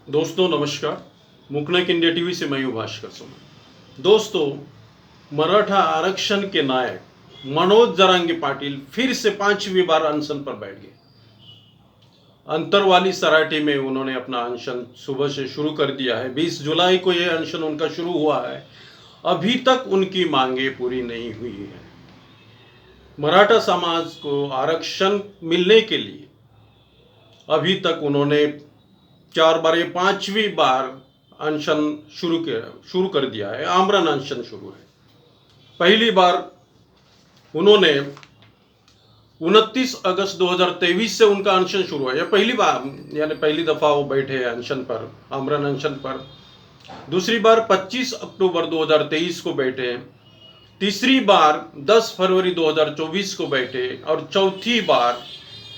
दोस्तों नमस्कार। मुकनेक India TV से मैं हूं भास्कर सोमन। दोस्तों, मराठा आरक्षण के नायक मनोज जरांगे पाटिल फिर से 5वीं बार अनशन पर बैठ गए। अंतरवाली सराठी में उन्होंने अपना अनशन सुबह से शुरू कर दिया है। 20 जुलाई को यह अनशन उनका शुरू हुआ है। अभी तक उनकी मांगे पूरी नहीं हुई है। मराठा समाज को आरक्षण मिलने के लिए अभी तक उन्होंने 4 बार, ये 5वीं बार अनशन शुरू कर दिया है। आमरण अनशन शुरू है। पहली बार उन्होंने 29 अगस्त 2023 से उनका अनशन शुरू है। यह पहली बार, यानी पहली दफा वो बैठे अनशन पर, आमरण अनशन पर। दूसरी बार 25 अक्टूबर 2023 को बैठे। तीसरी बार 10 फरवरी 2024 को बैठे और चौथी बार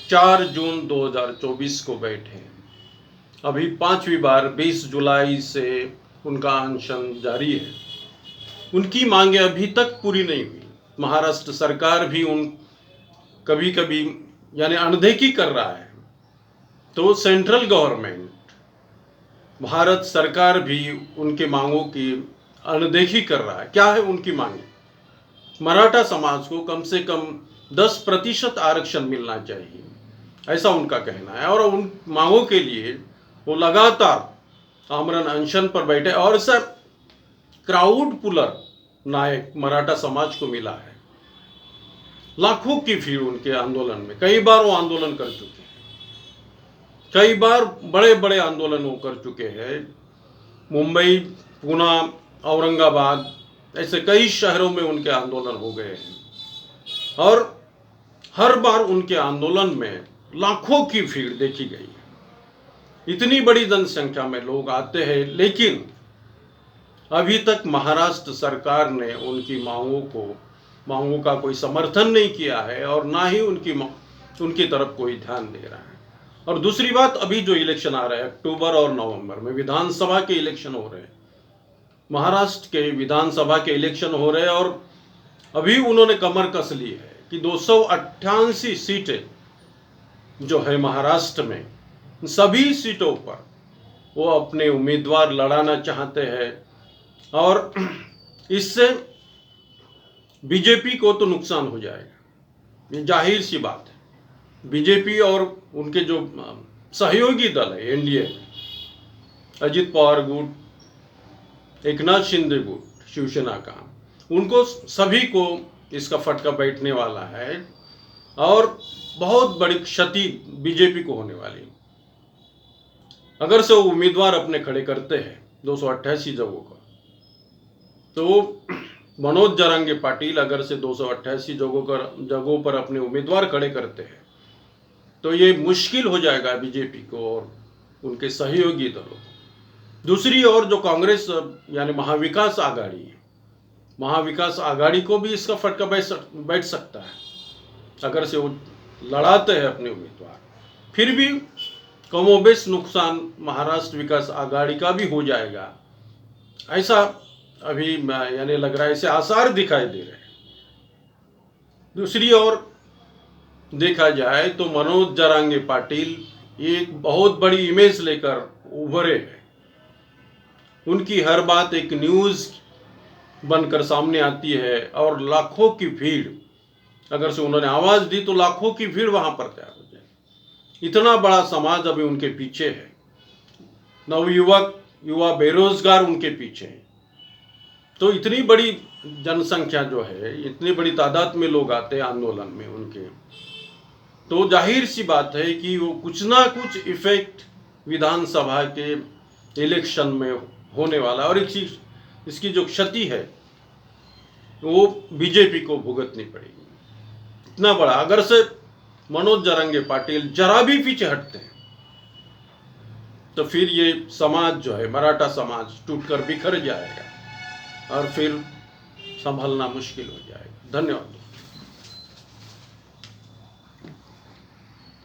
4 जून 2024 को बैठे। अभी 5वीं बार 20 जुलाई से उनका अनशन जारी है। उनकी मांगे अभी तक पूरी नहीं हुई। महाराष्ट्र सरकार भी कभी कभी यानी अनदेखी कर रहा है, तो सेंट्रल गवर्नमेंट, भारत सरकार भी उनके मांगों की अनदेखी कर रहा है। क्या है उनकी मांगे? मराठा समाज को कम से कम 10% आरक्षण मिलना चाहिए, ऐसा उनका कहना है। और उन मांगों के लिए वो लगातार आमरण अनशन पर बैठे और सब क्राउड पुलर नायक मराठा समाज को मिला है। लाखों की भीड़ उनके आंदोलन में, कई बार वो आंदोलन कर चुके हैं, कई बार बड़े बड़े आंदोलन वो कर चुके हैं। मुंबई, पुणे, औरंगाबाद, ऐसे कई शहरों में उनके आंदोलन हो गए हैं और हर बार उनके आंदोलन में लाखों की भीड़ देखी गई है। इतनी बड़ी जनसंख्या में लोग आते हैं, लेकिन अभी तक महाराष्ट्र सरकार ने उनकी मांगों का कोई समर्थन नहीं किया है और ना ही उनकी तरफ कोई ध्यान दे रहा है। और दूसरी बात, अभी जो इलेक्शन आ रहा है अक्टूबर और नवंबर में, विधानसभा के इलेक्शन हो रहे हैं, महाराष्ट्र के विधानसभा के इलेक्शन हो रहे हैं और अभी उन्होंने कमर कस ली है कि 288 सीटें जो है महाराष्ट्र में, सभी सीटों पर वो अपने उम्मीदवार लड़ाना चाहते हैं। और इससे बीजेपी को तो नुकसान हो जाएगा, ये जाहिर सी बात है। बीजेपी और उनके जो सहयोगी दल है एनडीए, अजित पवार गुट, एकनाथ शिंदे गुट, शिवसेना का, उनको सभी को इसका फटका बैठने वाला है और बहुत बड़ी क्षति बीजेपी को होने वाली। अगर से वो उम्मीदवार अपने खड़े करते हैं 288 जगहों का, तो मनोज जरांगे पाटिल अगर से 288 जगहों पर अपने उम्मीदवार खड़े करते हैं, तो ये मुश्किल हो जाएगा बीजेपी को और उनके सहयोगी दलों को। दूसरी ओर जो कांग्रेस यानी महाविकास आघाड़ी है, महाविकास आघाड़ी को भी इसका फटका बैठ सकता है। अगर से वो लड़ाते हैं अपने उम्मीदवार, फिर भी कमोबेश नुकसान महाराष्ट्र विकास आघाड़ी का भी हो जाएगा, ऐसा अभी यानी लग रहा है, ऐसे आसार दिखाई दे रहे हैं। दूसरी ओर देखा जाए तो मनोज जरांगे पाटिल एक बहुत बड़ी इमेज लेकर उभरे हैं। उनकी हर बात एक न्यूज़ बनकर सामने आती है और लाखों की भीड़, अगर से उन्होंने आवाज़ दी तो लाखों की भीड़ वहाँ पर तैयार हो जाए। इतना बड़ा समाज अभी उनके पीछे है, नवयुवक, युवा, बेरोजगार उनके पीछे हैं। तो इतनी बड़ी जनसंख्या जो है, इतनी बड़ी तादाद में लोग आते हैं आंदोलन में उनके, तो जाहिर सी बात है कि वो कुछ ना कुछ इफेक्ट विधानसभा के इलेक्शन में होने वाला और इसकी जो क्षति है वो बीजेपी को भुगतनी पड़ेगी। इतना बड़ा, अगर से मनोज जरांगे पाटिल जरा भी पीछे हटते हैं तो फिर ये समाज जो है, मराठा समाज, टूटकर बिखर जाएगा और फिर संभलना मुश्किल हो जाएगा। धन्यवाद।